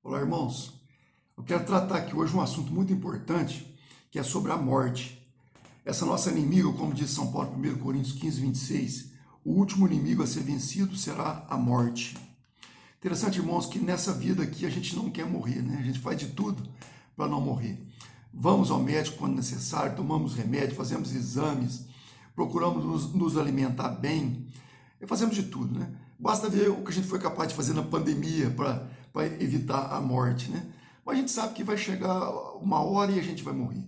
Olá, irmãos. Eu quero tratar aqui hoje um assunto muito importante, que é sobre a morte. Essa nossa inimiga, como diz São Paulo em 1 Coríntios 15, 26, o último inimigo a ser vencido será a morte. Interessante, irmãos, que nessa vida aqui a gente não quer morrer, né? A gente faz de tudo para não morrer. Vamos ao médico quando necessário, tomamos remédio, fazemos exames, procuramos nos alimentar bem, fazemos de tudo, né? Basta ver o que a gente foi capaz de fazer na pandemia para evitar a morte, né? Mas a gente sabe que vai chegar uma hora e a gente vai morrer.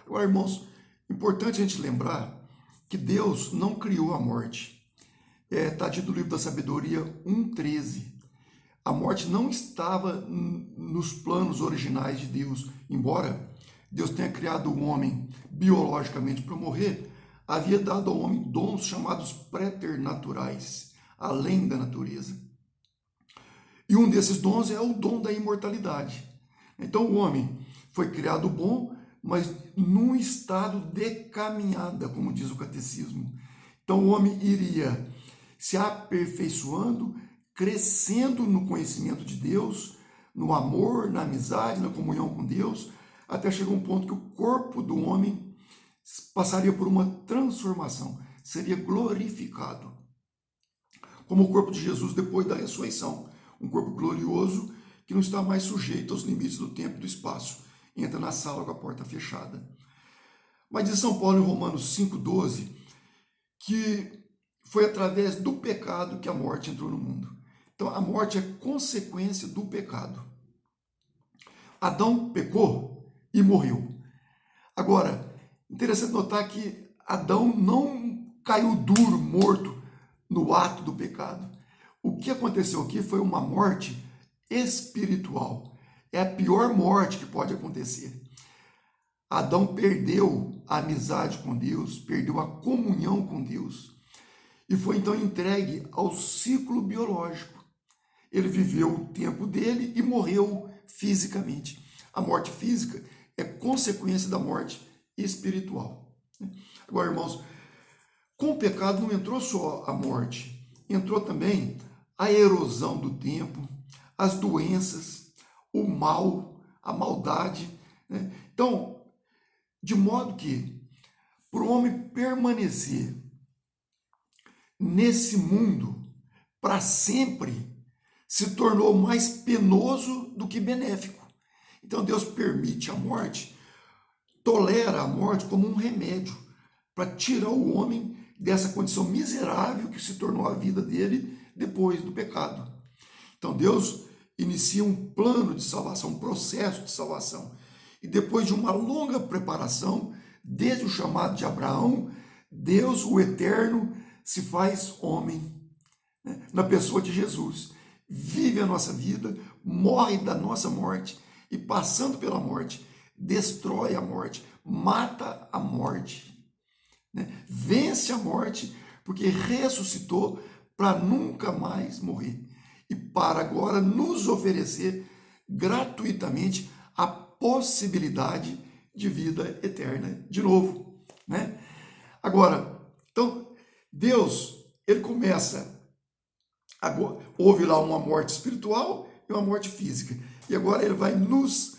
Agora, irmãos, importante a gente lembrar que Deus não criou a morte. Está dito no livro da Sabedoria 1,13. A morte não estava nos planos originais de Deus. Embora Deus tenha criado o homem biologicamente para morrer, havia dado ao homem dons chamados preternaturais, além da natureza. E um desses dons é o dom da imortalidade. Então o homem foi criado bom, mas num estado de caminhada, como diz o catecismo. Então o homem iria se aperfeiçoando, crescendo no conhecimento de Deus, no amor, na amizade, na comunhão com Deus, até chegar um ponto que o corpo do homem passaria por uma transformação, seria glorificado. Como o corpo de Jesus depois da ressurreição, um corpo glorioso que não está mais sujeito aos limites do tempo e do espaço, entra na sala com a porta fechada. Mas diz São Paulo em Romanos 5,12 que foi através do pecado que a morte entrou no mundo. Então a morte é consequência do pecado. Adão pecou e morreu. Agora, interessante notar que Adão não caiu duro, morto, no ato do pecado. O que aconteceu aqui foi uma morte espiritual. É a pior morte que pode acontecer. Adão perdeu a amizade com Deus, perdeu a comunhão com Deus e foi então entregue ao ciclo biológico. Ele viveu o tempo dele e morreu fisicamente. A morte física é consequência da morte espiritual. Agora, irmãos, com o pecado não entrou só a morte, entrou também a erosão do tempo, as doenças, o mal, a maldade, né? Então, de modo que, para o homem permanecer nesse mundo para sempre, se tornou mais penoso do que benéfico. Então, Deus permite a morte, tolera a morte como um remédio para tirar o homem dessa condição miserável que se tornou a vida dele depois do pecado. Então Deus inicia um plano de salvação, um processo de salvação. E depois de uma longa preparação, desde o chamado de Abraão, Deus, o Eterno, se faz homem, né, na pessoa de Jesus. Vive a nossa vida, morre da nossa morte e, passando pela morte, destrói a morte, mata a morte. Vence a morte, porque ressuscitou para nunca mais morrer e para agora nos oferecer gratuitamente a possibilidade de vida eterna de novo, né? Agora, então, Deus, ele começa, agora, houve lá uma morte espiritual e uma morte física, e agora ele vai nos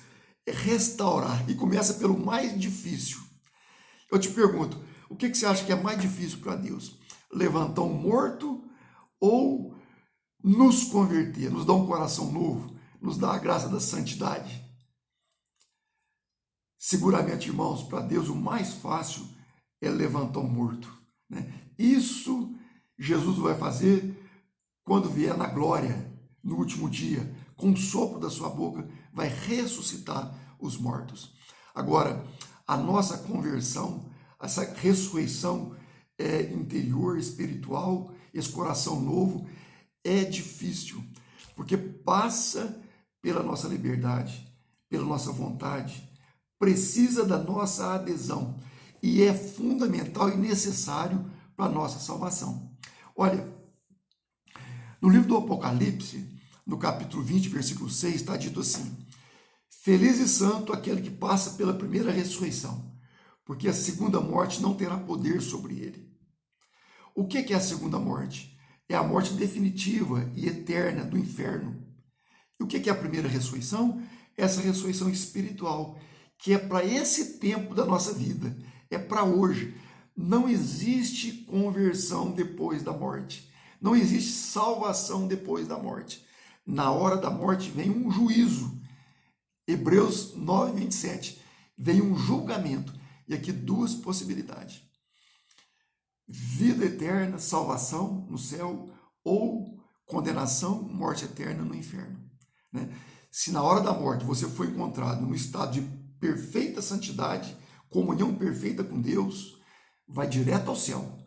restaurar, e começa pelo mais difícil. Eu te pergunto, o que você acha que é mais difícil para Deus? Levantar um morto ou nos converter, nos dar um coração novo, nos dar a graça da santidade? Seguramente, irmãos, para Deus o mais fácil é levantar um morto, né? Isso Jesus vai fazer quando vier na glória, no último dia, com o sopro da sua boca, vai ressuscitar os mortos. Agora, a nossa conversão, essa ressurreição interior, espiritual, esse coração novo, é difícil, porque passa pela nossa liberdade, pela nossa vontade, precisa da nossa adesão e é fundamental e necessário para a nossa salvação. Olha, no livro do Apocalipse, no capítulo 20, versículo 6, está dito assim: feliz e santo aquele que passa pela primeira ressurreição, porque a segunda morte não terá poder sobre ele. O que é a segunda morte? É a morte definitiva e eterna do inferno. E o que é a primeira ressurreição? Essa ressurreição espiritual, que é para esse tempo da nossa vida, é para hoje. Não existe conversão depois da morte. Não existe salvação depois da morte. Na hora da morte vem um juízo. Hebreus 9, 27. Vem um julgamento. E aqui duas possibilidades. Vida eterna, salvação no céu, ou condenação, morte eterna no inferno. Né? Se na hora da morte você foi encontrado num estado de perfeita santidade, comunhão perfeita com Deus, vai direto ao céu.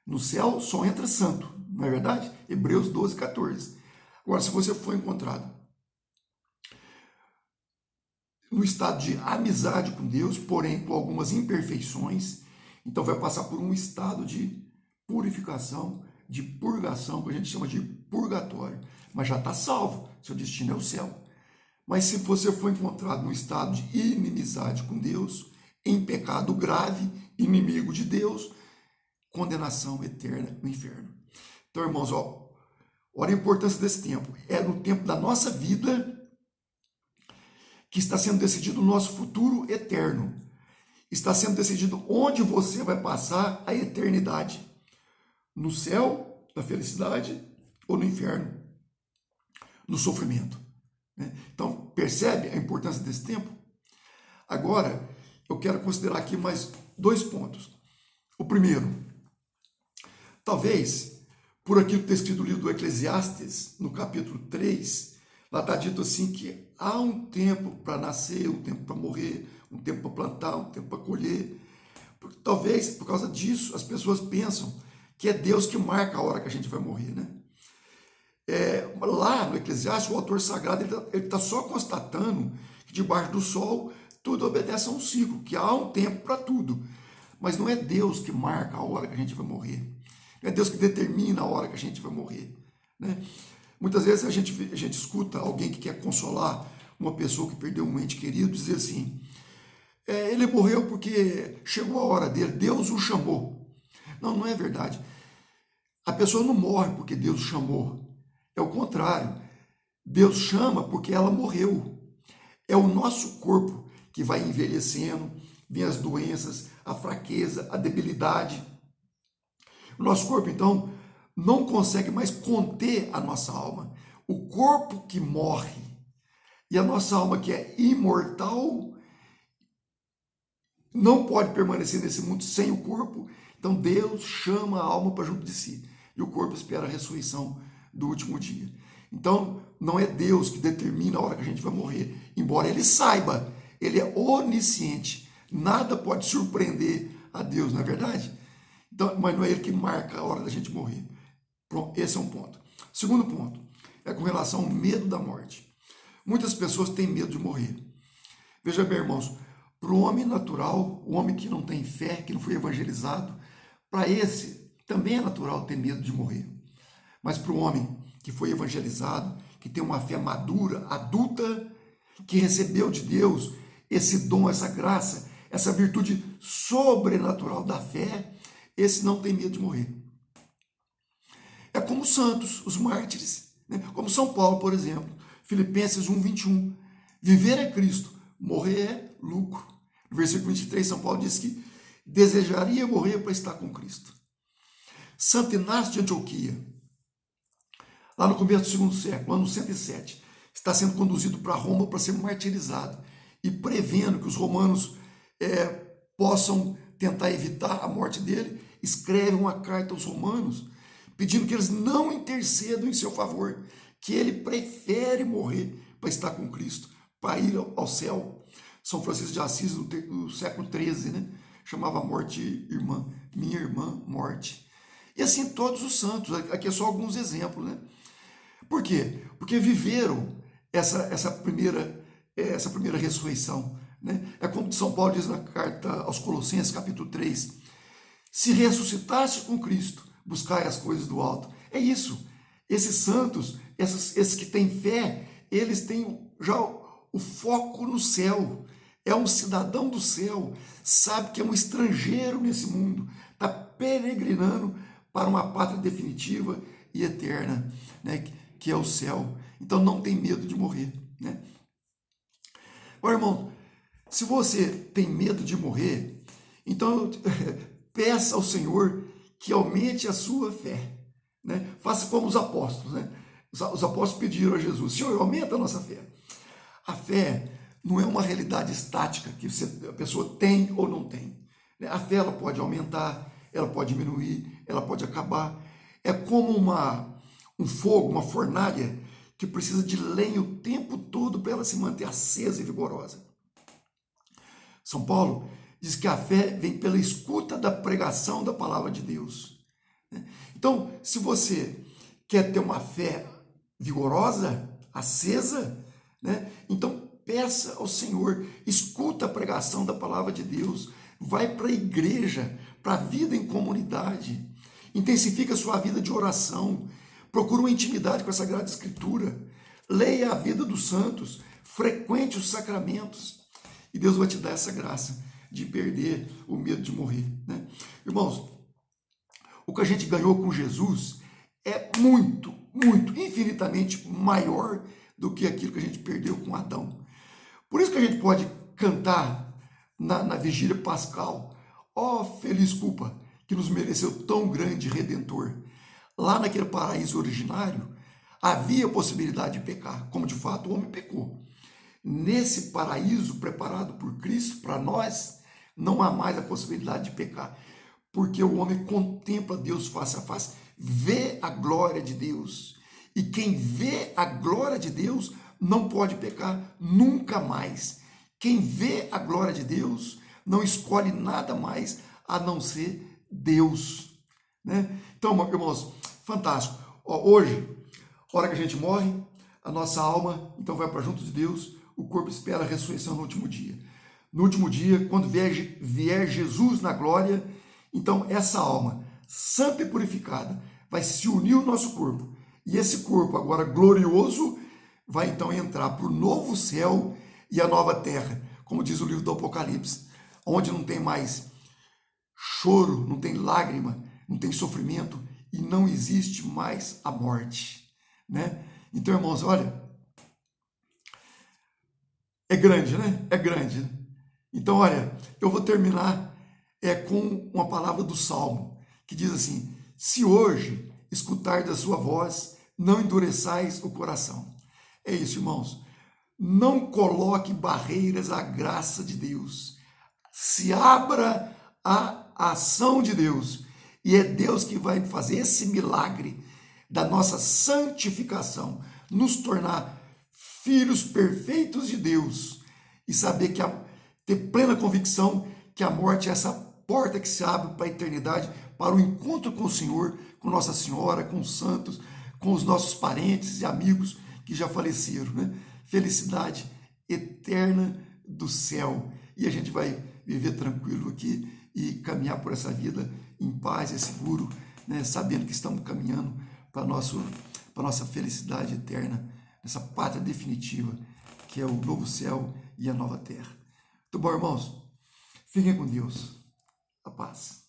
No céu só entra santo, não é verdade? Hebreus 12, 14. Agora, se você foi encontrado no estado de amizade com Deus, porém com algumas imperfeições, então vai passar por um estado de purificação, de purgação, que a gente chama de purgatório. Mas já está salvo, seu destino é o céu. Mas se você for encontrado no estado de inimizade com Deus, em pecado grave, inimigo de Deus, condenação eterna no inferno. Então, irmãos, olha a importância desse tempo. É no tempo da nossa vida que está sendo decidido o nosso futuro eterno. Está sendo decidido onde você vai passar a eternidade. No céu, na felicidade, ou no inferno, no sofrimento. Então, percebe a importância desse tempo? Agora, eu quero considerar aqui mais dois pontos. O primeiro, talvez, por aquilo ter escrito o livro do Eclesiastes, no capítulo 3, lá está dito assim que há um tempo para nascer, um tempo para morrer, um tempo para plantar, um tempo para colher. Talvez, por causa disso, as pessoas pensam que é Deus que marca a hora que a gente vai morrer, né? Lá no Eclesiastes, o autor sagrado ele está só constatando que debaixo do sol tudo obedece a um ciclo, que há um tempo para tudo. Mas não é Deus que marca a hora que a gente vai morrer. Não é Deus que determina a hora que a gente vai morrer. Né? Muitas vezes a gente escuta alguém que quer consolar uma pessoa que perdeu um ente querido, dizer assim, ele morreu porque chegou a hora dele, Deus o chamou. Não, não é verdade. A pessoa não morre porque Deus chamou. É o contrário. Deus chama porque ela morreu. É o nosso corpo que vai envelhecendo, vem as doenças, a fraqueza, a debilidade. O nosso corpo, então, não consegue mais conter a nossa alma. O corpo que morre e a nossa alma, que é imortal, não pode permanecer nesse mundo sem o corpo. Então Deus chama a alma para junto de si. E o corpo espera a ressurreição do último dia. Então, não é Deus que determina a hora que a gente vai morrer. Embora Ele saiba, Ele é onisciente. Nada pode surpreender a Deus, não é verdade? Então, mas não é Ele que marca a hora da gente morrer. Pronto, esse é um ponto. Segundo ponto, é com relação ao medo da morte. Muitas pessoas têm medo de morrer. Veja bem, irmãos, para o homem natural, o homem que não tem fé, que não foi evangelizado, para esse também é natural ter medo de morrer. Mas para o homem que foi evangelizado, que tem uma fé madura, adulta, que recebeu de Deus esse dom, essa graça, essa virtude sobrenatural da fé, esse não tem medo de morrer. É como os santos, os mártires, né? Como São Paulo, por exemplo, Filipenses 1, 21. Viver é Cristo, morrer é lucro. No versículo 23, São Paulo diz que desejaria morrer para estar com Cristo. Santo Inácio de Antioquia, lá no começo do segundo século, ano 107, está sendo conduzido para Roma para ser martirizado. E prevendo que os romanos possam tentar evitar a morte dele, escreve uma carta aos romanos, pedindo que eles não intercedam em seu favor, que ele prefere morrer para estar com Cristo, para ir ao céu. São Francisco de Assis, no século XIII, né? Chamava a morte irmã, minha irmã morte. E assim todos os santos, aqui é só alguns exemplos, né? Por quê? Porque viveram essa primeira ressurreição. Né? É como São Paulo diz na carta aos Colossenses, capítulo 3, se ressuscitaste com Cristo, buscai as coisas do alto. É isso. Esses santos, esses que têm fé, eles têm já o foco no céu. É um cidadão do céu, sabe que é um estrangeiro nesse mundo, está peregrinando para uma pátria definitiva e eterna, né? Que é o céu. Então não tem medo de morrer, né? Agora, irmão, se você tem medo de morrer, então peça ao Senhor que aumente a sua fé, né? Faça como os apóstolos, né? Os apóstolos pediram a Jesus: Senhor, aumenta a nossa fé. A fé não é uma realidade estática que a pessoa tem ou não tem. A fé ela pode aumentar, ela pode diminuir, ela pode acabar. É como um fogo, uma fornalha que precisa de lenha o tempo todo para ela se manter acesa e vigorosa. São Paulo diz que a fé vem pela escuta da pregação da palavra de Deus. Então, se você quer ter uma fé vigorosa, acesa, né? Então peça ao Senhor, escuta a pregação da palavra de Deus, vai para a igreja, para a vida em comunidade, intensifica a sua vida de oração, procura uma intimidade com a Sagrada Escritura, leia a vida dos santos, frequente os sacramentos, e Deus vai te dar essa graça de perder o medo de morrer, né? Irmãos, o que a gente ganhou com Jesus é muito, muito, infinitamente maior do que aquilo que a gente perdeu com Adão. Por isso que a gente pode cantar na vigília pascal: ó feliz culpa que nos mereceu tão grande Redentor. Lá naquele paraíso originário havia possibilidade de pecar, como de fato o homem pecou. Nesse paraíso preparado por Cristo para nós, não há mais a possibilidade de pecar, porque o homem contempla Deus face a face, vê a glória de Deus. E quem vê a glória de Deus não pode pecar nunca mais. Quem vê a glória de Deus não escolhe nada mais a não ser Deus, né? Então, irmãos, fantástico. Hoje, hora que a gente morre, a nossa alma então vai para junto de Deus, o corpo espera a ressurreição no último dia. No último dia, quando vier Jesus na glória, então essa alma, santa e purificada, vai se unir ao nosso corpo. E esse corpo, agora glorioso, vai então entrar para o novo céu e a nova terra, como diz o livro do Apocalipse, onde não tem mais choro, não tem lágrima, não tem sofrimento e não existe mais a morte, né? Então, irmãos, olha, é grande, né? É grande, né? Então, olha, eu vou terminar com uma palavra do Salmo, que diz assim: se hoje escutardes a sua voz, não endureçais o coração. É isso, irmãos. Não coloque barreiras à graça de Deus. Se abra à ação de Deus. E é Deus que vai fazer esse milagre da nossa santificação, nos tornar filhos perfeitos de Deus e saber ter plena convicção que a morte é essa porta que se abre para a eternidade, para o encontro com o Senhor, com Nossa Senhora, com os santos, com os nossos parentes e amigos que já faleceram, né? Felicidade eterna do céu. E a gente vai viver tranquilo aqui e caminhar por essa vida em paz e seguro, né? Sabendo que estamos caminhando para a nossa felicidade eterna, essa pátria definitiva, que é o novo céu e a nova terra. Muito bom, irmãos? Fiquem com Deus. A paz.